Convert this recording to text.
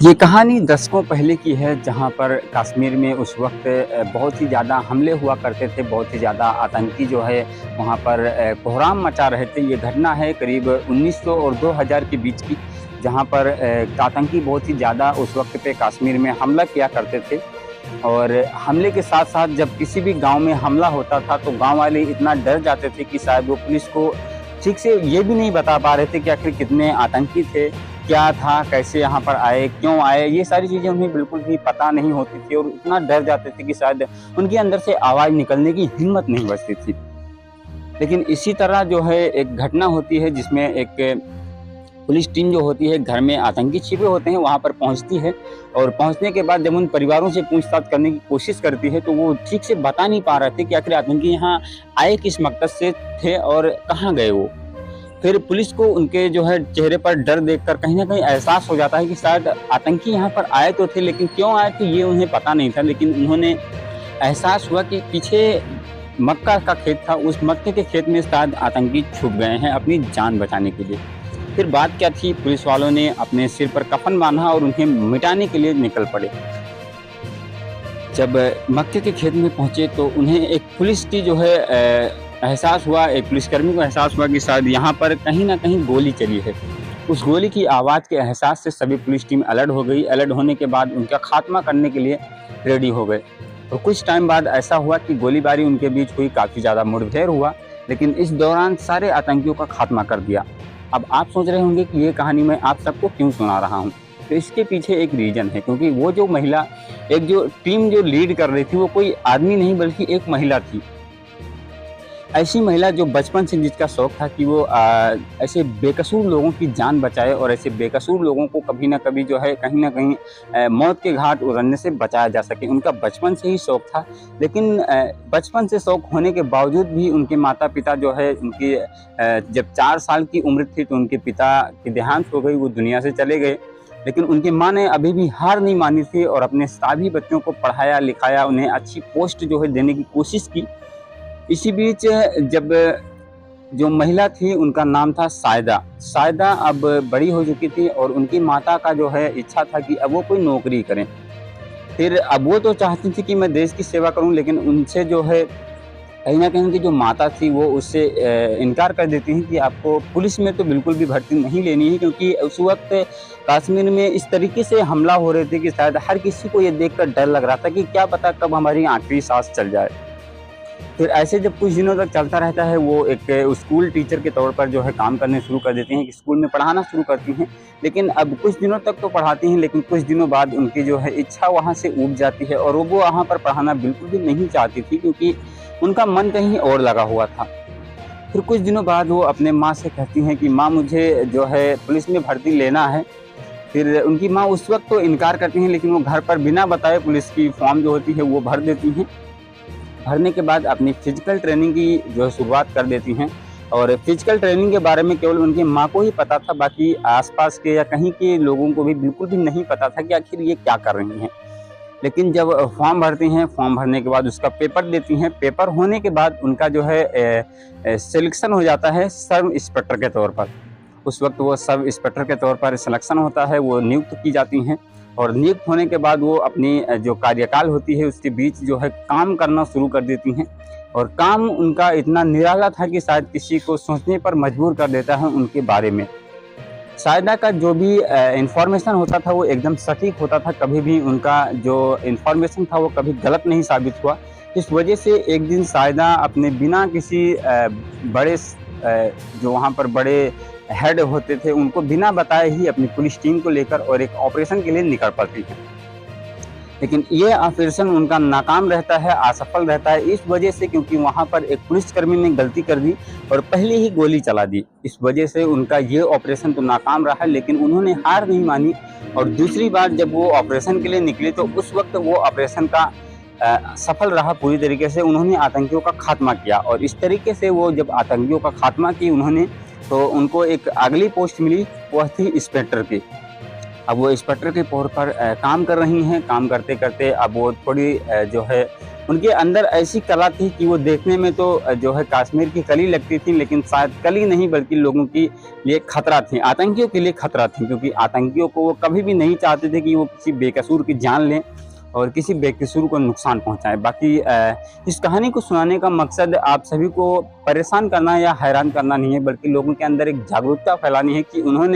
ये कहानी दशकों पहले की है, जहाँ पर कश्मीर में उस वक्त बहुत ही ज़्यादा हमले हुआ करते थे। बहुत ही ज़्यादा आतंकी जो है वहाँ पर कोहराम मचा रहे थे। ये घटना है करीब 1900 और 2000 के बीच की, जहाँ पर आतंकी बहुत ही ज़्यादा उस वक्त पे कश्मीर में हमला किया करते थे। और हमले के साथ साथ जब किसी भी गांव में हमला होता था तो गांव वाले इतना डर जाते थे कि शायद वो पुलिस को ठीक से ये भी नहीं बता पा रहे थे कि आखिर कितने आतंकी थे, क्या था, कैसे यहाँ पर आए, क्यों आए। ये सारी चीज़ें उन्हें बिल्कुल भी पता नहीं होती थी और इतना डर जाते थे कि शायद उनके अंदर से आवाज़ निकलने की हिम्मत नहीं बचती थी। लेकिन इसी तरह जो है एक घटना होती है जिसमें एक पुलिस टीम जो होती है, घर में आतंकी छिपे होते हैं, वहाँ पर पहुँचती है। और पहुँचने के बाद जब उन परिवारों से पूछताछ करने की कोशिश करती है तो वो ठीक से बता नहीं पा रहे थे कि आखिर आतंकी यहाँ आए किस मकसद से थे और कहाँ गए वो। फिर पुलिस को उनके जो है चेहरे पर डर देखकर कहीं न कहीं एहसास हो जाता है कि शायद आतंकी यहाँ पर आए तो थे, लेकिन क्यों आए थे ये उन्हें पता नहीं था। लेकिन उन्होंने एहसास हुआ कि पीछे मक्का का खेत था, उस मक्के के खेत में शायद आतंकी छुप गए हैं अपनी जान बचाने के लिए। फिर बात क्या थी, पुलिस वालों ने अपने सिर पर कफन बांधा और उन्हें मिटाने के लिए निकल पड़े। जब मक्के के खेत में पहुंचे तो उन्हें एक पुलिस की जो है एहसास हुआ, एक पुलिसकर्मी को एहसास हुआ कि शायद यहाँ पर कहीं ना कहीं गोली चली है। उस गोली की आवाज़ के एहसास से सभी पुलिस टीम अलर्ट हो गई। अलर्ट होने के बाद उनका खात्मा करने के लिए रेडी हो गए। और कुछ टाइम बाद ऐसा हुआ कि गोलीबारी उनके बीच हुई, काफ़ी ज़्यादा मुठभेड़ हुआ, लेकिन इस दौरान सारे आतंकियों का खात्मा कर दिया। अब आप सोच रहे होंगे कि ये कहानी मैं आप सबको क्यों सुना रहा हूँ। तो इसके पीछे एक रीज़न है, क्योंकि वो जो महिला, एक जो टीम जो लीड कर रही थी, वो कोई आदमी नहीं बल्कि एक महिला थी। ऐसी महिला जो बचपन से जिसका शौक था कि वो ऐसे बेकसूर लोगों की जान बचाए और ऐसे बेकसूर लोगों को कभी ना कभी जो है कहीं ना कहीं मौत के घाट उतरने से बचाया जा सके। उनका बचपन से ही शौक था, लेकिन बचपन से शौक होने के बावजूद भी उनके माता पिता जो है, उनकी जब 4 साल की उम्र थी तो उनके पिता की देहांत हो गई, वो दुनिया से चले गए। लेकिन उनकी माँ ने अभी भी हार नहीं मानी थी और अपने सभी बच्चों को पढ़ाया लिखाया, उन्हें अच्छी पोस्ट जो है देने की कोशिश की। इसी बीच जब जो महिला थी उनका नाम था सायदा। सायदा अब बड़ी हो चुकी थी और उनकी माता का जो है इच्छा था कि अब वो कोई नौकरी करें। फिर अब वो तो चाहती थी कि मैं देश की सेवा करूं, लेकिन उनसे जो है कहीं ना कहीं उनकी जो माता थी वो उससे इनकार कर देती हैं कि आपको पुलिस में तो बिल्कुल भी भर्ती नहीं लेनी है, क्योंकि उस वक्त कश्मीर में इस तरीके से हमला हो रहे थे कि शायद हर किसी को ये देखकर डर लग रहा था कि क्या पता कब हमारी आखिरी सांस चल जाए। फिर ऐसे जब कुछ दिनों तक चलता रहता है, वो एक स्कूल टीचर के तौर पर जो है काम करने शुरू कर देती हैं, कि स्कूल में पढ़ाना शुरू करती हैं। लेकिन अब कुछ दिनों तक तो पढ़ाती हैं, लेकिन कुछ दिनों बाद उनकी जो है इच्छा वहाँ से उठ जाती है और वो वहाँ पर पढ़ाना बिल्कुल भी नहीं चाहती थी, क्योंकि उनका मन कहीं और लगा हुआ था। फिर कुछ दिनों बाद वो अपने माँ से कहती हैं कि माँ, मुझे जो है पुलिस में भर्ती लेना है। फिर उनकी माँ उस वक्त तो इनकार करती हैं, लेकिन वो घर पर बिना बताए पुलिस की फॉर्म जो होती है वो भर देती हैं। भरने के बाद अपनी फिजिकल ट्रेनिंग की जो है शुरुआत कर देती हैं। और फिजिकल ट्रेनिंग के बारे में केवल उनकी माँ को ही पता था, बाकी आसपास के या कहीं के लोगों को भी बिल्कुल भी नहीं पता था कि आखिर ये क्या कर रही हैं। लेकिन जब फॉर्म भरती हैं, फॉर्म भरने के बाद उसका पेपर देती हैं। पेपर होने के बाद उनका जो है सिलेक्शन हो जाता है सब इंस्पेक्टर के तौर पर। उस वक्त वो सब इंस्पेक्टर के तौर पर सिलेक्शन होता है, वो नियुक्त की जाती हैं। और नियुक्त होने के बाद वो अपनी जो कार्यकाल होती है उसके बीच जो है काम करना शुरू कर देती हैं। और काम उनका इतना निराला था कि शायद किसी को सोचने पर मजबूर कर देता है उनके बारे में। सायदा का जो भी इंफॉर्मेशन होता था वो एकदम सटीक होता था, कभी भी उनका जो इंफॉर्मेशन था वो कभी गलत नहीं साबित हुआ। इस वजह से एक दिन सायदा अपने बिना किसी बड़े जो वहाँ पर बड़े हेड होते थे उनको बिना बताए ही अपनी पुलिस टीम को लेकर और एक ऑपरेशन के लिए निकल पड़ती हैं। लेकिन ये ऑपरेशन उनका नाकाम रहता है, असफल रहता है, इस वजह से क्योंकि वहाँ पर एक पुलिसकर्मी ने गलती कर दी और पहले ही गोली चला दी। इस वजह से उनका ये ऑपरेशन तो नाकाम रहा, लेकिन उन्होंने हार नहीं मानी। और दूसरी बार जब वो ऑपरेशन के लिए निकले तो उस वक्त वो ऑपरेशन का सफल रहा पूरी तरीके से। उन्होंने आतंकियों का खात्मा किया और इस तरीके से वो जब आतंकियों का खात्मा की उन्होंने, तो उनको एक अगली पोस्ट मिली, वह थी इंस्पेक्टर की। अब वो इंस्पेक्टर के तौर पर काम कर रही हैं। काम करते करते अब वो थोड़ी जो है उनके अंदर ऐसी कला थी कि वो देखने में तो जो है कश्मीर की कली लगती थी, लेकिन शायद कली नहीं बल्कि लोगों के लिए खतरा थी, आतंकियों के लिए खतरा थी, क्योंकि आतंकियों को वो कभी भी नहीं चाहते थे कि वो किसी बेकसूर की जान लें और किसी बेकसूर को नुकसान पहुंचाएं। बाकी इस कहानी को सुनाने का मकसद आप सभी को परेशान करना या हैरान करना नहीं है, बल्कि लोगों के अंदर एक जागरूकता फैलानी है कि उन्होंने